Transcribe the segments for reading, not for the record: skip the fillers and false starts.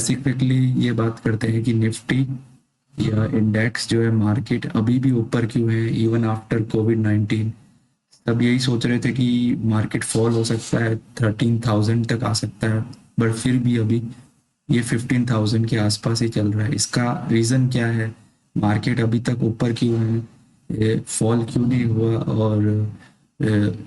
Specifically ये बात करते हैं कि निफ्टी या इंडेक्स जो है मार्केट अभी भी ऊपर क्यों है इवन आफ्टर कोविड-19। सब यही सोच रहे थे कि मार्केट फॉल हो सकता है 13,000 तक आ सकता है, बट फिर भी अभी ये 15,000 के आसपास ही चल रहा है। इसका रीज़न क्या है, मार्केट अभी तक ऊपर क्यों है, फॉल क्यों नहीं हुआ, और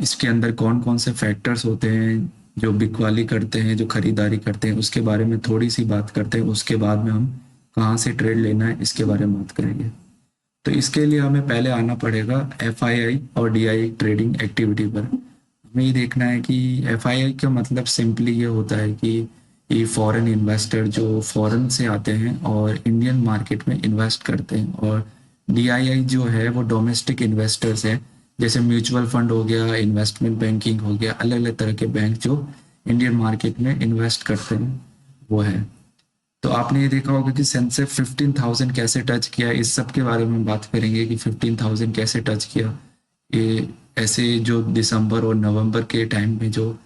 इसके अंदर कौन कौन से फैक्टर्स होते हैं जो बिकवाली करते हैं, जो खरीदारी करते हैं, उसके बारे में थोड़ी सी बात करते हैं। उसके बाद में हम कहाँ से ट्रेड लेना है इसके बारे में बात करेंगे। तो इसके लिए हमें पहले आना पड़ेगा एफआईआई और डीआईआई ट्रेडिंग एक्टिविटी पर। हमें ये देखना है कि एफआईआई का मतलब सिंपली ये होता है कि ये फॉरेन इन्वेस्टर जो फॉरेन से आते हैं और इंडियन मार्केट में इन्वेस्ट करते हैं, और डीआईआई जो है वो डोमेस्टिक इन्वेस्टर्स हैं, जैसे म्यूचुअल फंड हो गया, इन्वेस्टमेंट बैंकिंग हो गया, अलग अलग तरह के बैंक जो इंडियन मार्केट में इन्वेस्ट करते हैं वो है। तो आपने ये देखा होगा कि सेंसेक्स 15,000 कैसे टच किया, इस सब के बारे में बात करेंगे कि 15,000 कैसे टच किया। ये ऐसे जो दिसंबर और नवंबर के टाइम में जो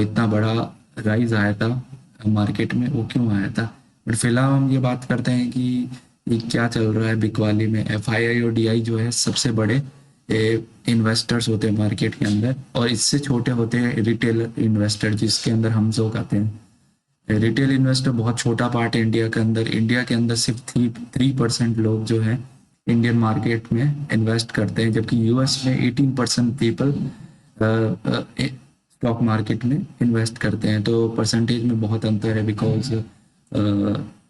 इतना बड़ा राइज आया था मार्केट में, वो क्यों आया था। बट फिलहाल हम ये बात करते हैं कि ये क्या चल रहा है बिकवाली में। एफआईआई और डीआई जो है सबसे बड़े इन्वेस्टर्स होते हैं मार्केट के अंदर, और इससे छोटे होते हैं रिटेल इन्वेस्टर, जिसके अंदर हम लोग आते हैं। रिटेल इन्वेस्टर बहुत छोटा पार्ट है इंडिया के अंदर। इंडिया के अंदर सिर्फ 3% लोग जो है इंडियन मार्केट में इन्वेस्ट करते हैं, जबकि यूएस में 18% पीपल स्टॉक मार्केट में इन्वेस्ट करते हैं। तो परसेंटेज में बहुत अंतर है, बिकॉज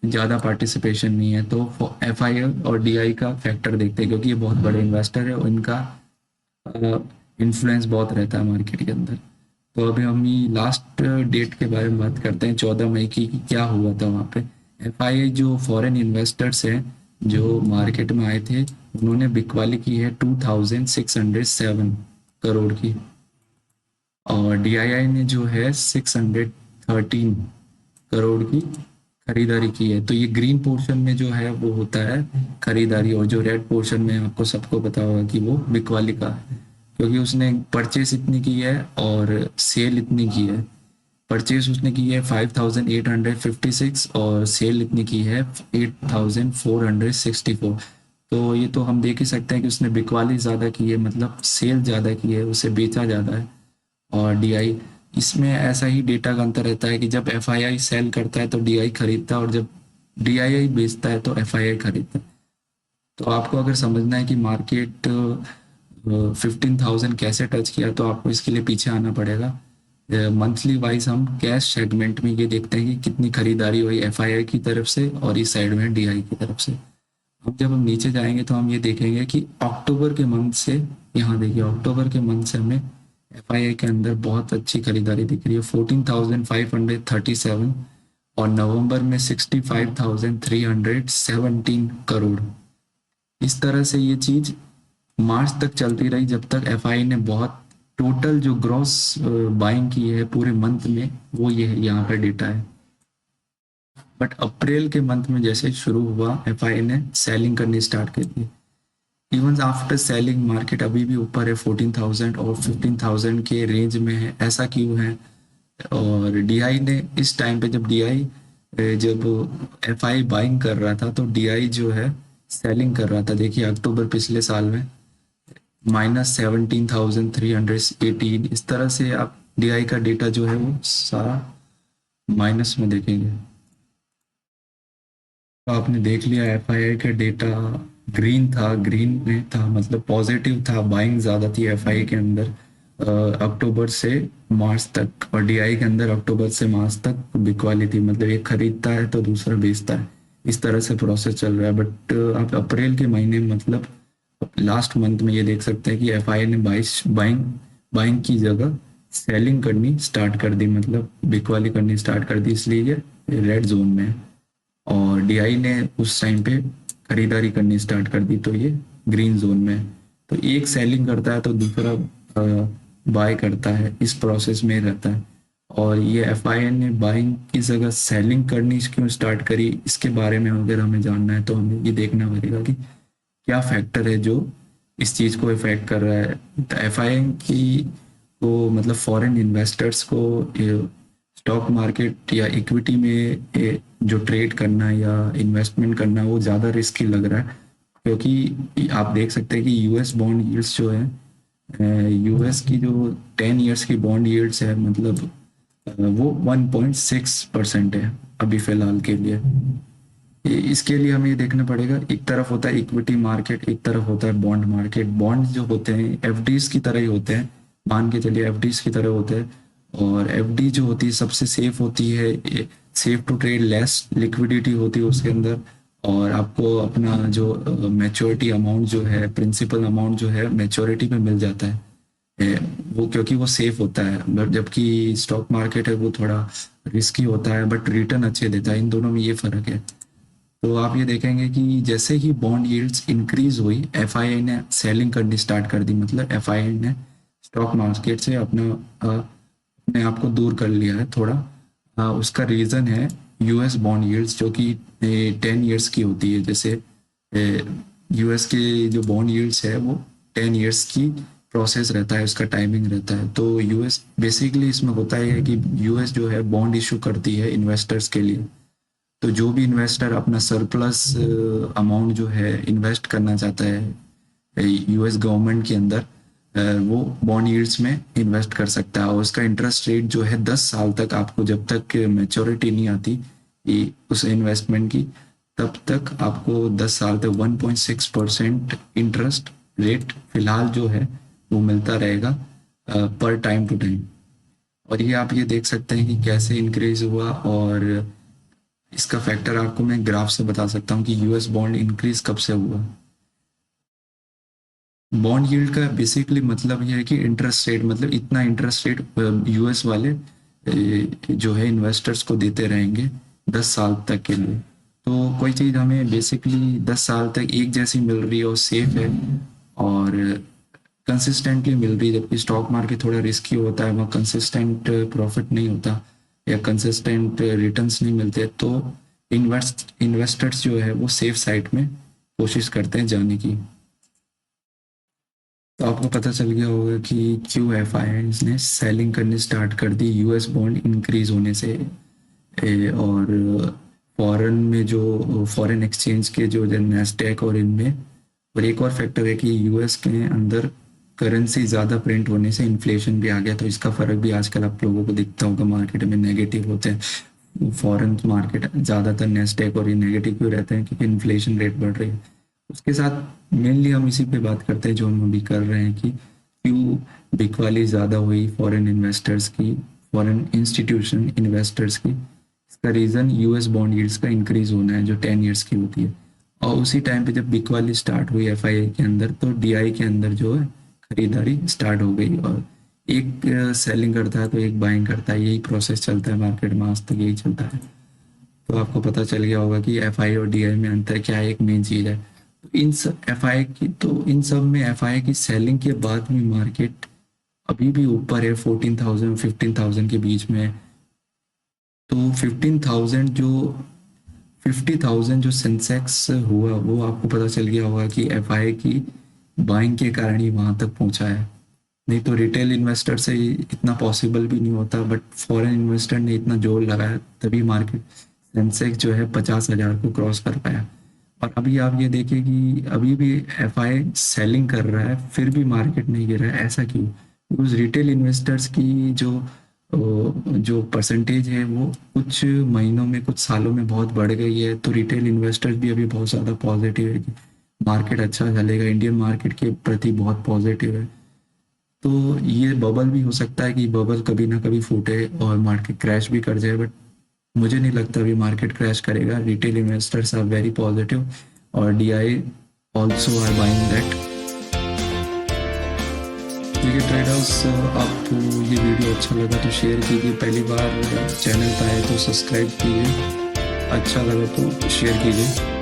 ज़्यादा पार्टिसिपेशन नहीं है। तो एफआई और डीआई का फैक्टर देखते हैं, क्योंकि ये बहुत बड़े इन्वेस्टर है और इनका इन्फ्लुएंस बहुत रहता है मार्केट के अंदर। तो अभी हम ये लास्ट डेट के बारे में बात करते हैं, 14 मई की, कि क्या हुआ था वहाँ पे। एफआईआई जो फॉरेन इन्वेस्टर्स हैं जो मार्केट में आए थे, उन्होंने बिकवाली की है 2607 करोड़ की, और डीआईआई ने जो है 613 करोड़ की खरीदारी की है। तो ये ग्रीन पोर्शन में जो है वो होता है खरीदारी, और जो रेड पोर्शन में आपको सबको पता होगा कि वो बिकवाली का है, क्योंकि उसने परचेस इतनी की है और सेल इतनी की है। परचेस उसने की है 5,856 और सेल इतनी की है 8,464। तो ये तो हम देख ही सकते हैं कि उसने बिकवाली ज़्यादा की है, मतलब सेल ज़्यादा की है, उसे बेचा ज़्यादा है। और डीआई, इसमें ऐसा ही डेटा का अंतर रहता है कि जब एफआईआई सेल करता है तो डीआई खरीदता है, और जब डीआईआई बेचता है तो एफआईआई खरीदता है। तो आपको अगर समझना है कि मार्केट 15,000 कैसे टच किया, तो आपको इसके लिए पीछे आना पड़ेगा। मंथली वाइज हम कैश सेगमेंट में ये देखते हैं कि कितनी खरीदारी हुई एफआईआई की तरफ से और इस साइड में डीआई की तरफ से। अब जब हम नीचे जाएंगे तो हम ये देखेंगे कि अक्टूबर के मंथ से, यहाँ देखिए अक्टूबर के मंथ से हमें एफआईआई के अंदर बहुत अच्छी खरीदारी दिख रही है, 14,537, और नवंबर में 65,317 करोड़। इस तरह से ये चीज मार्च तक चलती रही, जब तक एफआई ने बहुत टोटल जो ग्रॉस बाइंग की है पूरे मंथ में, वो ये है, यहाँ पर डेटा है। बट अप्रैल के मंथ में जैसे शुरू हुआ, एफआई ने सेलिंग करनी स्टार्ट कर दी। इवन आफ्टर सेलिंग मार्केट अभी भी ऊपर है 14,000 और 15,000 के रेंज में है। ऐसा क्यों है। और डीआई ने इस टाइम पे, जब एफआई बाइंग कर रहा था, तो डीआई जो है सेलिंग कर रहा था। देखिए अक्टूबर पिछले साल में -17,318, इस तरह से आप डीआई का डेटा जो है वो सारा माइनस में देखेंगे। तो आपने देख लिया एफआईआई का डेटा ग्रीन था, ग्रीन में था मतलब पॉजिटिव था, बाइंग ज़्यादा थी एफआई के अंदर अक्टूबर से मार्च तक, और डीआई के अंदर अक्टूबर से मार्च तक बिकवाली थी, मतलब एक खरीदता है तो दूसरा बेचता है, इस तरह से प्रोसेस चल रहा है। बट आप अप्रैल के महीने मतलब लास्ट मंथ में ये देख सकते हैं कि एफआई ने बाइंग बाइंग की जगह सेलिंग करनी स्टार्ट कर दी, मतलब बिकवाली करनी स्टार्ट कर दी, इसलिए ये रेड जोन में है। और डीआई ने उस टाइम पे खरीदारी करनी स्टार्ट कर दी, तो ये ग्रीन जोन में है। तो एक सेलिंग करता है तो दूसरा बाय करता है, इस प्रोसेस में रहता है। और ये एफआईआई ने बाइंग की जगह सेलिंग करनी क्यों स्टार्ट करी, इसके बारे में अगर हमें जानना है तो हमें ये देखना पड़ेगा कि क्या फैक्टर है जो इस चीज़ को इफेक्ट कर रहा है। एफआईआई की को मतलब फॉरेन इन्वेस्टर्स को स्टॉक मार्केट या इक्विटी में जो ट्रेड करना या इन्वेस्टमेंट करना वो ज़्यादा रिस्की लग रहा है, क्योंकि आप देख सकते हैं कि यूएस बॉन्ड यील्ड्स जो है, यूएस की जो 10 ईयर्स की बॉन्ड यील्ड्स है, मतलब वो 1.6% है अभी फिलहाल के लिए। इसके लिए हमें ये देखना पड़ेगा, एक तरफ होता है इक्विटी मार्केट, एक तरफ होता है बॉन्ड मार्केट। बॉन्ड जो होते हैं एफडीज की तरह ही होते हैं, मान के चलिए एफडीज की तरह होते हैं। और एफडी जो होती है सबसे सेफ होती है, safe to trade, less liquidity होती है उसके अंदर, और आपको अपना जो मैच्योरिटी अमाउंट जो है, प्रिंसिपल अमाउंट जो है मैच्योरिटी पे मिल जाता है, वो क्योंकि वो सेफ होता है। बट जबकि स्टॉक मार्केट है वो थोड़ा रिस्की होता है बट रिटर्न अच्छे देता है। इन दोनों में ये फर्क है। तो आप ये देखेंगे कि जैसे ही बॉन्ड यील्ड्स इंक्रीज हुई, एफआईआई ने सेलिंग करनी स्टार्ट कर दी, मतलब एफआईआई ने स्टॉक मार्केट से अपने आप को दूर कर लिया है थोड़ा। उसका रीज़न है यूएस बॉन्ड यील्ड्स जो कि 10 ईयर्स की होती है। जैसे यूएस के जो बॉन्ड यील्ड्स है वो 10 ईयर्स की प्रोसेस रहता है, उसका टाइमिंग रहता है। तो यूएस बेसिकली इसमें होता है कि यूएस जो है बॉन्ड इशू करती है इन्वेस्टर्स के लिए। तो जो भी इन्वेस्टर अपना सरप्लस अमाउंट जो है इन्वेस्ट करना चाहता है यूएस गवर्नमेंट के अंदर, वो बॉन्ड यील्ड्स में इन्वेस्ट कर सकता है। और उसका इंटरेस्ट रेट जो है 10 साल तक, आपको जब तक मैच्योरिटी नहीं आती उस इन्वेस्टमेंट की, तब तक आपको 10 साल तक 1.6% इंटरेस्ट रेट फिलहाल जो है वो मिलता रहेगा पर टाइम टू टाइम। और ये आप ये देख सकते हैं कि कैसे इंक्रीज हुआ, और इसका फैक्टर आपको मैं ग्राफ से बता सकता हूँ कि यूएस बॉन्ड इंक्रीज कब से हुआ। बॉन्ड यील्ड का बेसिकली मतलब ये है कि इंटरेस्ट रेट, मतलब इतना इंटरेस्ट रेट यूएस वाले जो है इन्वेस्टर्स को देते रहेंगे 10 साल तक के लिए। तो कोई चीज़ हमें बेसिकली 10 साल तक एक जैसी मिल रही है और सेफ है और कंसिस्टेंटली मिल रही है, जबकि स्टॉक मार्केट थोड़ा रिस्की होता है, वहाँ कंसिस्टेंट प्रॉफिट नहीं होता या कंसिस्टेंट रिटर्न्स नहीं मिलते। तो इन्वेस्टर्स जो है वो सेफ साइड में कोशिश करते हैं जाने की। तो आपको पता चल गया होगा कि क्यों एफआईआईज ने सेलिंग करनी स्टार्ट कर दी यूएस बॉन्ड इंक्रीज होने से। और फॉरेन में जो फॉरेन एक्सचेंज के जो नैस्डैक और इनमें, और एक और फैक्टर है कि यूएस के अंदर करेंसी ज़्यादा प्रिंट होने से इन्फ्लेशन भी आ गया। तो इसका फ़र्क भी आजकल आप लोगों को दिखता होगा, मार्केट में नेगेटिव होते हैं फॉरेन मार्केट, ज़्यादातर नेस्डैक और ये नेगेटिव क्यों रहते हैं, क्योंकि इन्फ्लेशन रेट बढ़ रही है। उसके साथ मेनली हम इसी पे बात करते हैं जो हम अभी कर रहे हैं कि क्यों बिकवाली ज़्यादा हुई फॉरेन इन्वेस्टर्स की, फॉरेन इंस्टीट्यूशन इन्वेस्टर्स की। इसका रीज़न यूएस बॉन्ड यील्ड्स का इंक्रीज होना है जो 10 ईयर्स की होती है। और उसी टाइम पे जब बिकवाली स्टार्ट हुई एफआईआई के अंदर, तो डीआई के अंदर जो है खरीदारी स्टार्ट हो गई, और एक सेलिंग करता है तो एक बाइंग करता है, यही प्रोसेस चलता है मार्केट में, आज तक यही चलता है। तो आपको पता चल गया होगा कि एफआई और डीआई में अंतर क्या है, एक मेन चीज़ है। तो इन सब एफआई की, तो इन सब में एफआई की सेलिंग के बाद में मार्केट अभी भी ऊपर है 14,000 15,000 के बीच में। तो 50,000 जो सेंसेक्स हुआ वो आपको पता चल गया होगा कि एफआई की बाइंग के कारण ही वहां तक पहुंचा है। नहीं तो रिटेल इन्वेस्टर से इतना पॉसिबल भी नहीं होता, बट फॉरेन इन्वेस्टर ने इतना जोर लगाया तभी मार्केट सेंसेक्स जो है 50,000 को क्रॉस कर पाया। और अभी आप ये देखिए कि अभी भी एफआई सेलिंग कर रहा है फिर भी मार्केट नहीं गिर रहा है। ऐसा क्यों? बिकॉज रिटेल इन्वेस्टर्स की जो परसेंटेज है वो कुछ महीनों में, कुछ सालों में बहुत बढ़ गई है। तो रिटेल इन्वेस्टर्स भी अभी बहुत ज़्यादा पॉजिटिव है कि मार्केट अच्छा चलेगा, इंडियन मार्केट के प्रति बहुत पॉजिटिव है। तो ये बबल भी हो सकता है कि बबल कभी ना कभी फूटे और मार्केट क्रैश भी कर जाए, बट मुझे नहीं लगता अभी मार्केट क्रैश करेगा। Retail investors are very positive और DI also are buying that. ठीक है ट्रेडर्स, आपको ये वीडियो अच्छा लगा तो शेयर कीजिए, पहली बार चैनल पर आए तो सब्सक्राइब कीजिए, अच्छा लगा तो शेयर कीजिए।